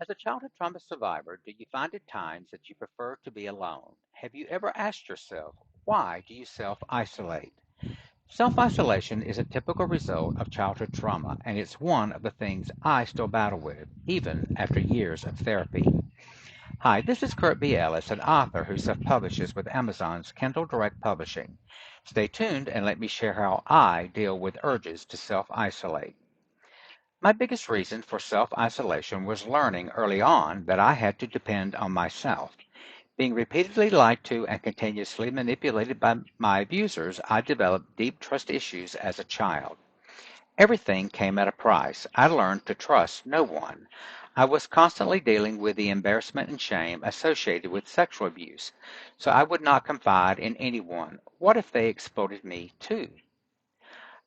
As a childhood trauma survivor, do you find at times that you prefer to be alone? Have you ever asked yourself, why do you self isolate? Self isolation is a typical result of childhood trauma, and it's one of the things I still battle with, even after years of therapy. Hi, this is Kurt B. Ellis, an author who self publishes with Amazon's Kindle Direct Publishing. Stay tuned and let me share how I deal with urges to self isolate. My biggest reason for self-isolation was learning early on that I had to depend on myself. Being repeatedly lied to and continuously manipulated by my abusers, I developed deep trust issues as a child. Everything came at a price. I learned to trust no one. I was constantly dealing with the embarrassment and shame associated with sexual abuse, so I would not confide in anyone. What if they exploited me too?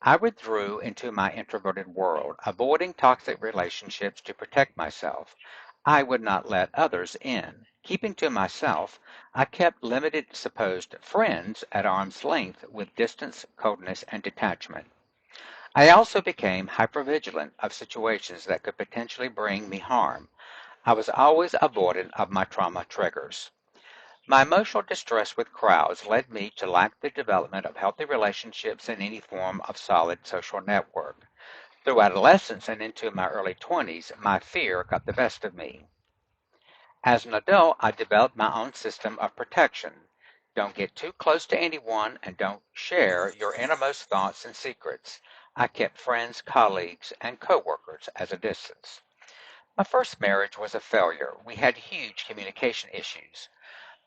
I withdrew into my introverted world, avoiding toxic relationships to protect myself. I would not let others in. Keeping to myself, I kept limited supposed friends at arm's length with distance, coldness, and detachment. I also became hypervigilant of situations that could potentially bring me harm. I was always avoidant of my trauma triggers. My emotional distress with crowds led me to lack the development of healthy relationships in any form of solid social network. Through adolescence and into my early 20s, my fear got the best of me. As an adult, I developed my own system of protection. Don't get too close to anyone and don't share your innermost thoughts and secrets. I kept friends, colleagues, and coworkers at a distance. My first marriage was a failure. We had huge communication issues.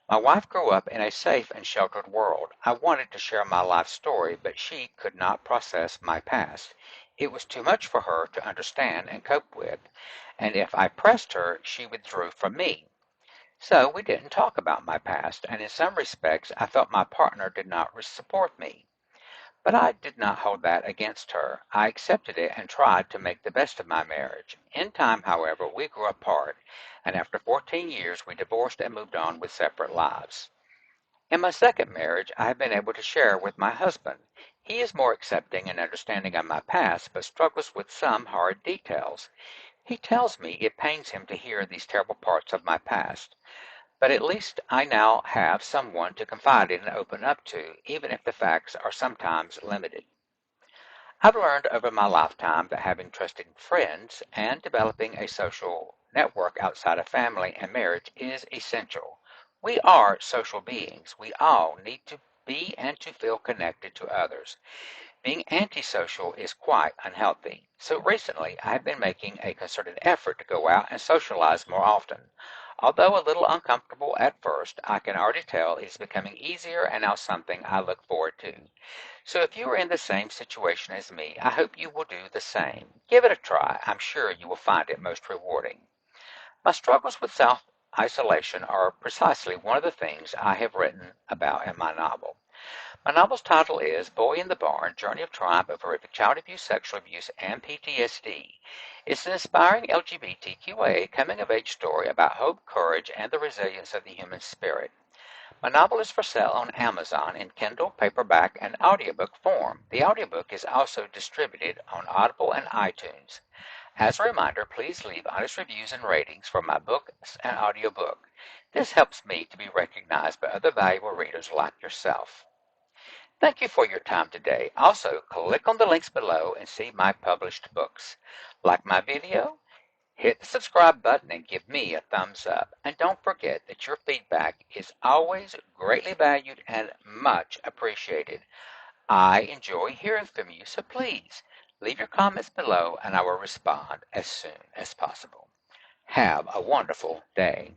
My wife grew up in a safe and sheltered world. I wanted to share my life story, but she could not process my past. It was too much for her to understand and cope with, and if I pressed her, she withdrew from me. So we didn't talk about my past, and in some respects, I felt my partner did not support me. But I did not hold that against her. I accepted it and tried to make the best of my marriage. In time, however, we grew apart, and after 14 years, we divorced and moved on with separate lives. In my second marriage, I have been able to share with my husband. He is more accepting and understanding of my past, but struggles with some hard details. He tells me it pains him to hear these terrible parts of my past. But at least I now have someone to confide in and open up to, even if the facts are sometimes limited. I've learned over my lifetime that having trusted friends and developing a social network outside of family and marriage is essential. We are social beings. We all need to be and to feel connected to others. Being antisocial is quite unhealthy. So recently, I have been making a concerted effort to go out and socialize more often. Although a little uncomfortable at first, I can already tell it is becoming easier and now something I look forward to. So if you are in the same situation as me, I hope you will do the same. Give it a try. I'm sure you will find it most rewarding. My struggles with self-isolation are precisely one of the things I have written about in my novel. My novel's title is Boy in the Barn, Journey of Triumph of Horrific Child Abuse, Sexual Abuse, and PTSD. It's an inspiring LGBTQA coming-of-age story about hope, courage, and the resilience of the human spirit. My novel is for sale on Amazon in Kindle, paperback, and audiobook form. The audiobook is also distributed on Audible and iTunes. As a reminder, please leave honest reviews and ratings for my books and audiobook. This helps me to be recognized by other valuable readers like yourself. Thank you for your time today. Also, click on the links below and see my published books. Like my video, hit the subscribe button and give me a thumbs up. And don't forget that your feedback is always greatly valued and much appreciated. I enjoy hearing from you, so please leave your comments below and I will respond as soon as possible. Have a wonderful day.